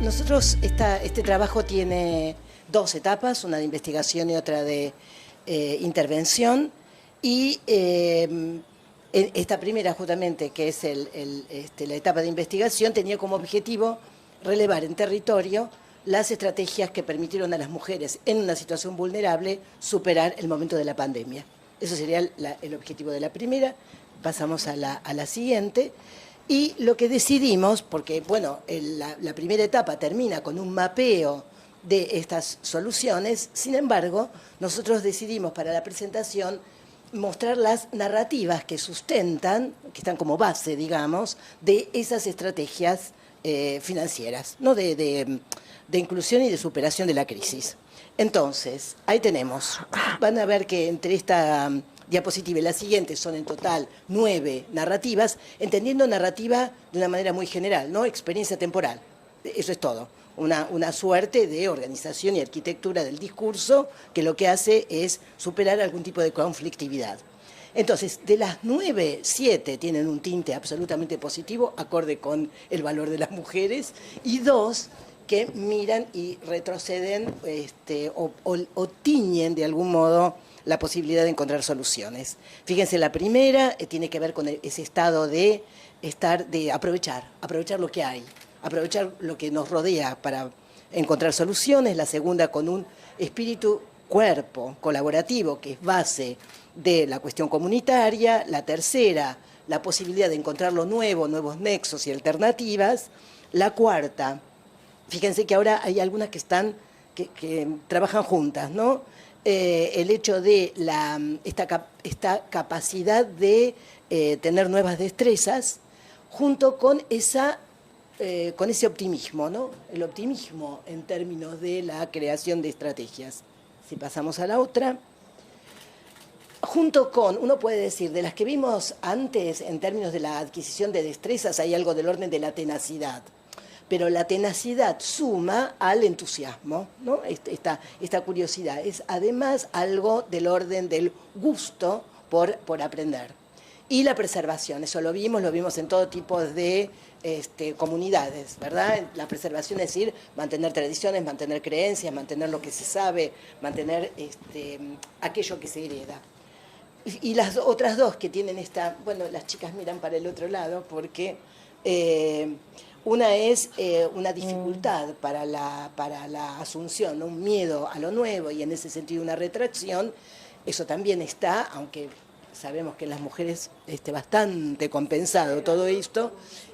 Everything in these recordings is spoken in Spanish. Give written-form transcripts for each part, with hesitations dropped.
Nosotros, este trabajo tiene dos etapas, una de investigación y otra de intervención. Y esta primera, justamente, que es la etapa de investigación, tenía como objetivo relevar en territorio las estrategias que permitieron a las mujeres en una situación vulnerable superar el momento de la pandemia. Eso sería el objetivo de la primera. Pasamos a la siguiente. Y lo que decidimos, porque bueno, la primera etapa termina con un mapeo de estas soluciones, sin embargo, nosotros decidimos para la presentación mostrar las narrativas que sustentan, que están como base, digamos, de esas estrategias financieras, ¿no? de inclusión y de superación de la crisis. Entonces, ahí tenemos. Van a ver que entre esta diapositiva y la siguiente son en total 9 narrativas, entendiendo narrativa de una manera muy general, ¿no? Experiencia temporal. Eso es todo. Una suerte de organización y arquitectura del discurso que lo que hace es superar algún tipo de conflictividad. Entonces, de las 9, 7 tienen un tinte absolutamente positivo, acorde con el valor de las mujeres, y 2 que miran y retroceden o tiñen de algún modo la posibilidad de encontrar soluciones. Fíjense, la primera tiene que ver con ese estado de aprovechar lo que hay, aprovechar lo que nos rodea para encontrar soluciones. La segunda, con un espíritu cuerpo colaborativo, que es base de la cuestión comunitaria. La tercera, la posibilidad de encontrar lo nuevo, nuevos nexos y alternativas. La cuarta, fíjense que ahora hay algunas que trabajan juntas, ¿no? El hecho de esta capacidad de tener nuevas destrezas, junto con ese optimismo, ¿no? El optimismo en términos de la creación de estrategias. Si pasamos a la otra, junto con, uno puede decir, de las que vimos antes en términos de la adquisición de destrezas, hay algo del orden de la tenacidad. Pero la tenacidad suma al entusiasmo, ¿no? Esta curiosidad es además algo del orden del gusto por aprender. Y la preservación, eso lo vimos en todo tipo de comunidades, ¿verdad? La preservación es decir, mantener tradiciones, mantener creencias, mantener lo que se sabe, mantener aquello que se hereda. Y las otras dos que tienen bueno, las chicas miran para el otro lado porque una es una dificultad para la asunción, ¿no? Un miedo a lo nuevo y en ese sentido una retracción. Eso también está, aunque sabemos que en las mujeres bastante compensado todo esto,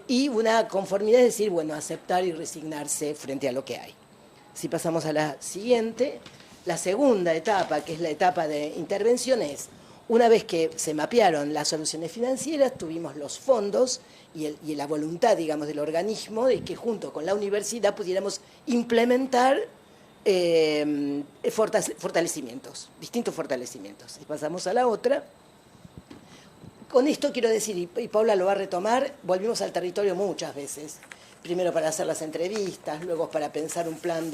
y una conformidad, es decir, bueno, aceptar y resignarse frente a lo que hay. Si pasamos a la siguiente, la segunda etapa, que es la etapa de intervención, es una vez que se mapearon las soluciones financieras, tuvimos los fondos y la voluntad, digamos, del organismo de que junto con la universidad pudiéramos implementar fortalecimientos, distintos fortalecimientos. Si pasamos a la otra, con esto quiero decir, y Paula lo va a retomar, volvimos al territorio muchas veces. Primero para hacer las entrevistas, luego para pensar un plan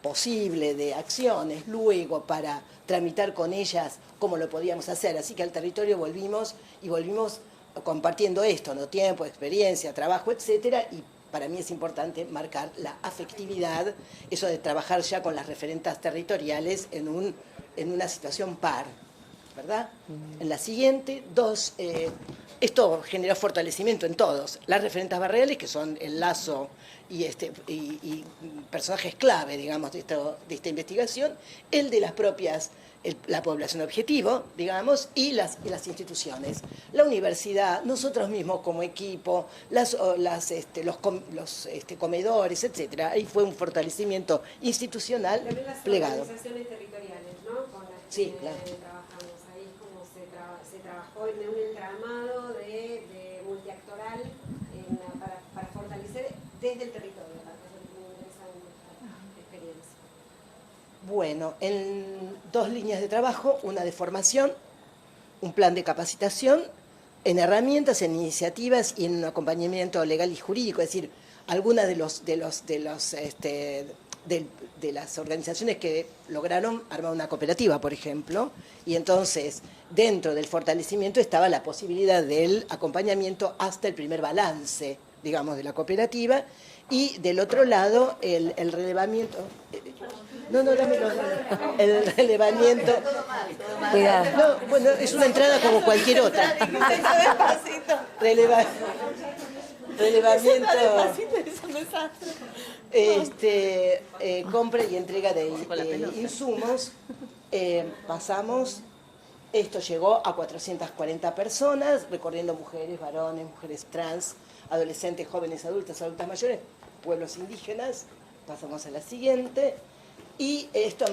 posible de acciones, luego para tramitar con ellas cómo lo podíamos hacer. Así que al territorio volvimos compartiendo esto, ¿no? Tiempo, experiencia, trabajo, etcétera, y para mí es importante marcar la afectividad, eso de trabajar ya con las referentas territoriales en una situación par, ¿verdad? En la siguiente, esto generó fortalecimiento en todos. Las referentas barriales, que son el lazo y personajes clave, digamos, de esta investigación, el de las propias, la población objetivo, digamos, y las instituciones. La universidad, nosotros mismos como equipo, los comedores, etcétera. Ahí fue un fortalecimiento institucional plegado. Las organizaciones territoriales, ¿no? Con las que sí, claro. Trabajamos. Ahí es como se trabajó en un entramado de multiactoral para fortalecer desde el territorio. Bueno, en 2 líneas de trabajo, una de formación, un plan de capacitación, en herramientas, en iniciativas y en un acompañamiento legal y jurídico, es decir, algunas de las organizaciones que lograron armar una cooperativa, por ejemplo, y entonces dentro del fortalecimiento estaba la posibilidad del acompañamiento hasta el primer balance, digamos, de la cooperativa, Y del otro lado, el relevamiento. No, dámelo. El relevamiento. Cuidado. No, bueno, es una entrada como cualquier otra. Relevamiento. Compra y entrega de insumos. Pasamos. Esto llegó a 440 personas, recorriendo mujeres, varones, mujeres trans, adolescentes, jóvenes, adultas mayores, pueblos indígenas. Pasamos a la siguiente. Y esto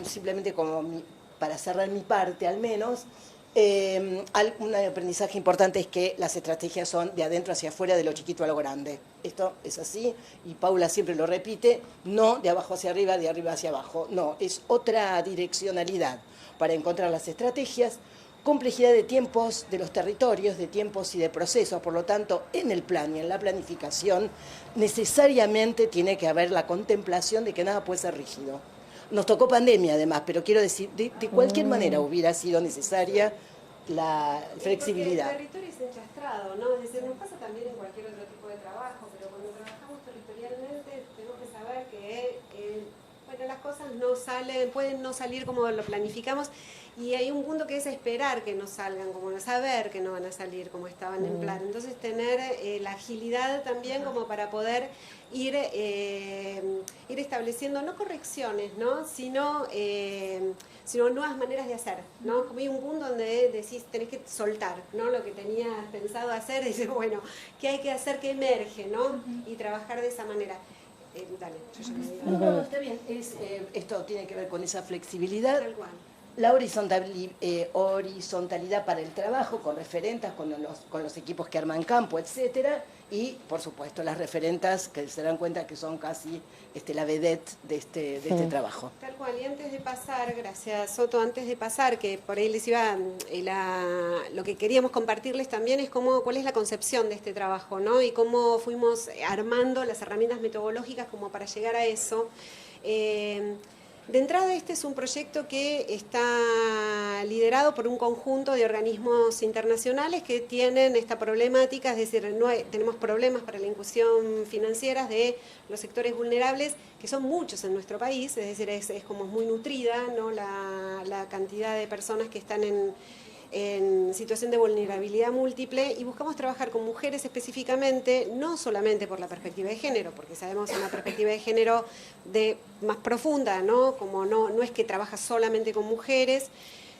simplemente como para cerrar mi parte al menos, un aprendizaje importante es que las estrategias son de adentro hacia afuera, de lo chiquito a lo grande. Esto es así, y Paula siempre lo repite, no de abajo hacia arriba, de arriba hacia abajo. No, es otra direccionalidad para encontrar las estrategias, complejidad de tiempos de los territorios, de tiempos y de procesos. Por lo tanto, en el plan y en la planificación necesariamente tiene que haber la contemplación de que nada puede ser rígido. Nos tocó pandemia además, pero quiero decir, de cualquier manera hubiera sido necesaria la flexibilidad. Porque el territorio es enchastrado, ¿no? Es decir, nos pasa también en cualquier otro tipo de trabajo, pero cuando trabajamos territorialmente tenemos que saber que bueno, las cosas no salen, pueden no salir como lo planificamos, y hay un punto que es esperar que no salgan como no, saber que no van a salir como estaban en plan. Entonces tener la agilidad también como para poder ir estableciendo no correcciones, ¿no? sino nuevas maneras de hacer, ¿no? Como hay un punto donde decís, tenés que soltar, ¿no? Lo que tenías pensado hacer, y decir, bueno, ¿qué hay que hacer que emerge, ¿no? Y trabajar de esa manera. Dale, yo ya me digo. No, está bien. Esto tiene que ver con esa flexibilidad. Tal cual. La horizontalidad para el trabajo, con referentas, con los equipos que arman campo, etcétera, y por supuesto las referentas que se dan cuenta que son casi la vedette de este trabajo. Tal cual, y antes de pasar, gracias Soto, antes de pasar, que por ahí les iba, lo que queríamos compartirles también es cuál es la concepción de este trabajo, ¿no? Y cómo fuimos armando las herramientas metodológicas como para llegar a eso. De entrada, este es un proyecto que está liderado por un conjunto de organismos internacionales que tienen esta problemática, es decir, tenemos problemas para la inclusión financiera de los sectores vulnerables, que son muchos en nuestro país, es decir, es como muy nutrida, ¿no? la cantidad de personas que están en situación de vulnerabilidad múltiple, y buscamos trabajar con mujeres específicamente, no solamente por la perspectiva de género, porque sabemos una perspectiva de género más profunda, ¿no? Como no es que trabaja solamente con mujeres,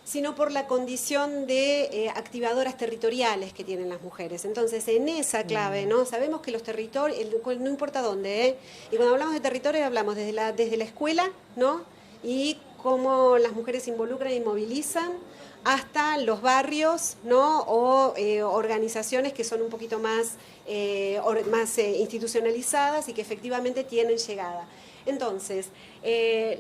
sino por la condición de activadoras territoriales que tienen las mujeres. Entonces, en esa clave, ¿no? Sabemos que los territorios, no importa dónde, y cuando hablamos de territorio hablamos desde la escuela, ¿no? Y cómo las mujeres se involucran y movilizan, hasta los barrios, ¿no? O organizaciones que son un poquito más institucionalizadas y que efectivamente tienen llegada. Entonces,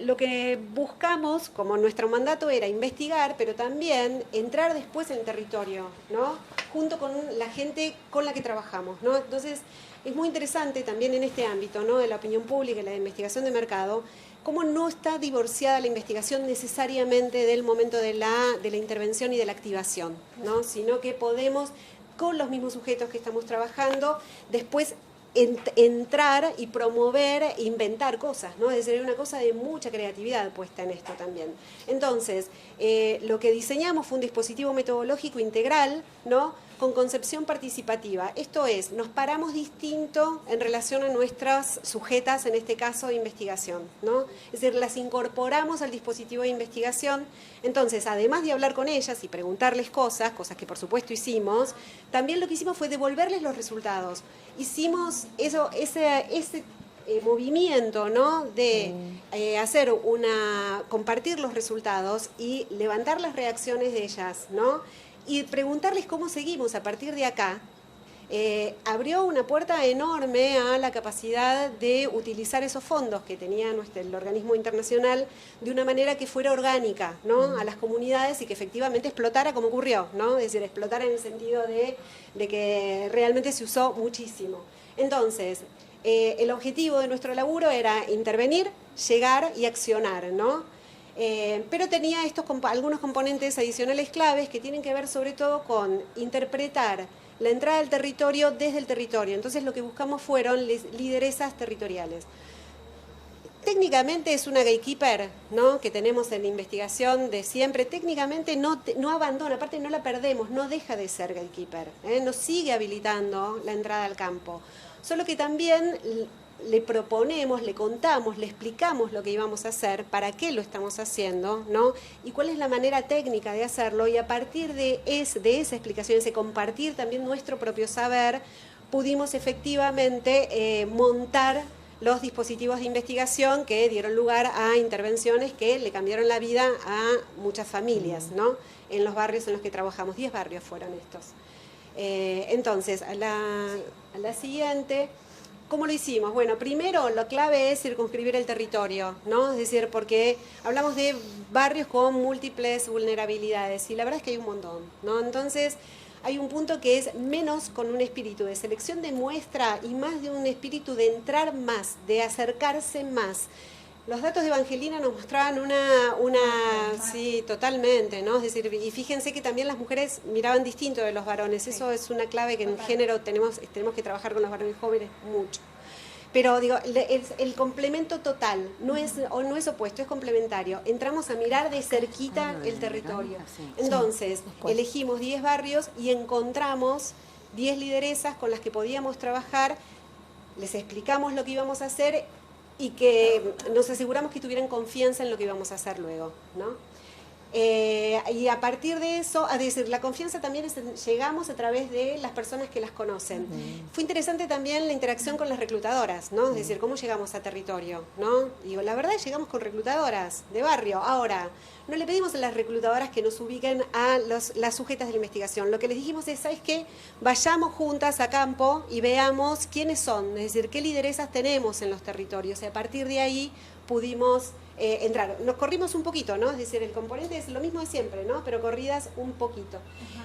lo que buscamos, como nuestro mandato era investigar, pero también entrar después en el territorio, ¿no? Junto con la gente con la que trabajamos, ¿no? Entonces, es muy interesante también en este ámbito, ¿no? De la opinión pública y la investigación de mercado, cómo no está divorciada la investigación necesariamente del momento de la intervención y de la activación, ¿no? Sino que podemos, con los mismos sujetos que estamos trabajando, después entrar y promover, inventar cosas, ¿no? Es decir, hay una cosa de mucha creatividad puesta en esto también. Entonces, lo que diseñamos fue un dispositivo metodológico integral, ¿no? Con concepción participativa. Esto es, nos paramos distinto en relación a nuestras sujetas, en este caso de investigación, ¿no? Es decir, las incorporamos al dispositivo de investigación. Entonces, además de hablar con ellas y preguntarles cosas que por supuesto hicimos, también lo que hicimos fue devolverles los resultados. Hicimos ese movimiento, ¿no? De compartir los resultados y levantar las reacciones de ellas, ¿no? Y preguntarles cómo seguimos a partir de acá, abrió una puerta enorme a la capacidad de utilizar esos fondos que tenía el organismo internacional de una manera que fuera orgánica, ¿no? A las comunidades, y que efectivamente explotara como ocurrió, ¿no? Es decir, explotar en el sentido de que realmente se usó muchísimo. Entonces, el objetivo de nuestro laburo era intervenir, llegar y accionar, ¿no? Pero tenía algunos componentes adicionales claves que tienen que ver sobre todo con interpretar la entrada al territorio desde el territorio. Entonces lo que buscamos fueron lideresas territoriales. Técnicamente es una gatekeeper, ¿no?, que tenemos en la investigación de siempre. Técnicamente no abandona, aparte no la perdemos, no deja de ser gatekeeper, nos sigue habilitando la entrada al campo. Solo que también le proponemos, le contamos, le explicamos lo que íbamos a hacer, para qué lo estamos haciendo, ¿no?, y cuál es la manera técnica de hacerlo, y a partir de esa explicación, ese compartir también nuestro propio saber, pudimos efectivamente montar los dispositivos de investigación que dieron lugar a intervenciones que le cambiaron la vida a muchas familias, ¿no?, en los barrios en los que trabajamos. 10 barrios fueron estos. Entonces, a la siguiente, ¿cómo lo hicimos? Bueno, primero la clave es circunscribir el territorio, ¿no? Es decir, porque hablamos de barrios con múltiples vulnerabilidades y la verdad es que hay un montón, ¿no? Entonces, hay un punto que es menos con un espíritu de selección de muestra y más de un espíritu de entrar más, de acercarse más. Los datos de Evangelina nos mostraban sí, totalmente, ¿no? Es decir, y fíjense que también las mujeres miraban distinto de los varones. Eso es una clave que en género tenemos que trabajar con los varones jóvenes mucho. Pero digo, el complemento total no es opuesto, es complementario. Entramos a mirar de cerquita el territorio. Entonces, elegimos 10 barrios y encontramos 10 lideresas con las que podíamos trabajar, les explicamos lo que íbamos a hacer y que nos aseguramos que tuvieran confianza en lo que íbamos a hacer luego, ¿no? Y a partir de eso, es decir, la confianza también llegamos a través de las personas que las conocen. Fue interesante también la interacción con las reclutadoras, ¿no? Es decir, cómo llegamos a territorio, ¿no? Digo, la verdad llegamos con reclutadoras de barrio. Ahora, no le pedimos a las reclutadoras que nos ubiquen a las sujetas de la investigación. Lo que les dijimos es, ¿sabes qué? Vayamos juntas a campo y veamos quiénes son, es decir, qué lideresas tenemos en los territorios. Y a partir de ahí pudimos entrar. Nos corrimos un poquito, ¿no? Es decir, el componente es lo mismo de siempre, ¿no? Pero corridas un poquito.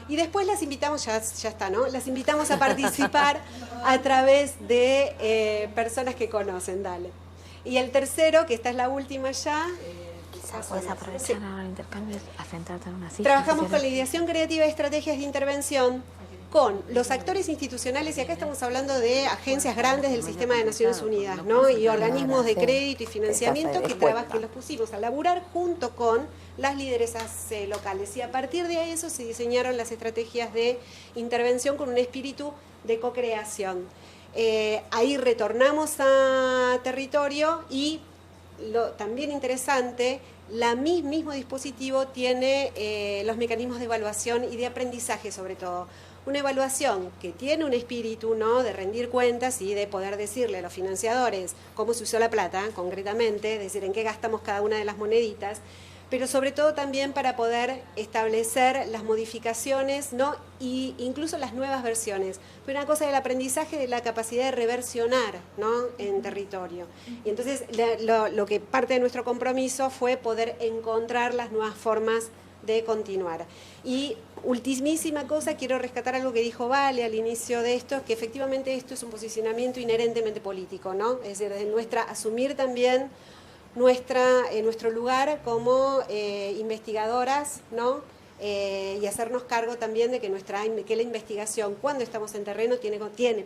Y después las invitamos, ya está, ¿no? Las invitamos a participar a través de personas que conocen, dale. Y el tercero, que esta es la última ya. Puedes aprovechar ahora el intercambio a sentarte en una silla. Trabajamos con la ideación creativa de estrategias de intervención con los actores institucionales, y acá estamos hablando de agencias grandes del sistema de Naciones Unidas, ¿no? Y organismos de crédito y financiamiento que los pusimos a laburar junto con las lideresas locales. Y a partir de eso se diseñaron las estrategias de intervención con un espíritu de co-creación. Ahí retornamos a territorio y también interesante, mismo dispositivo tiene los mecanismos de evaluación y de aprendizaje sobre todo. Una evaluación que tiene un espíritu, ¿no?, de rendir cuentas y de poder decirle a los financiadores cómo se usó la plata, concretamente, es decir, en qué gastamos cada una de las moneditas, pero sobre todo también para poder establecer las modificaciones, ¿no?, y incluso las nuevas versiones. Pero una cosa del aprendizaje, de la capacidad de reversionar, ¿no?, en territorio. Y entonces lo que parte de nuestro compromiso fue poder encontrar las nuevas formas de continuar. Y ultimísima cosa, quiero rescatar algo que dijo Vale al inicio de esto, que efectivamente esto es un posicionamiento inherentemente político, ¿no? Es decir, asumir también nuestro lugar como investigadoras, ¿no? Y hacernos cargo también de que la investigación, cuando estamos en terreno,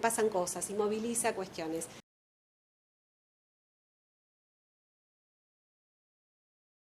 pasan cosas y moviliza cuestiones.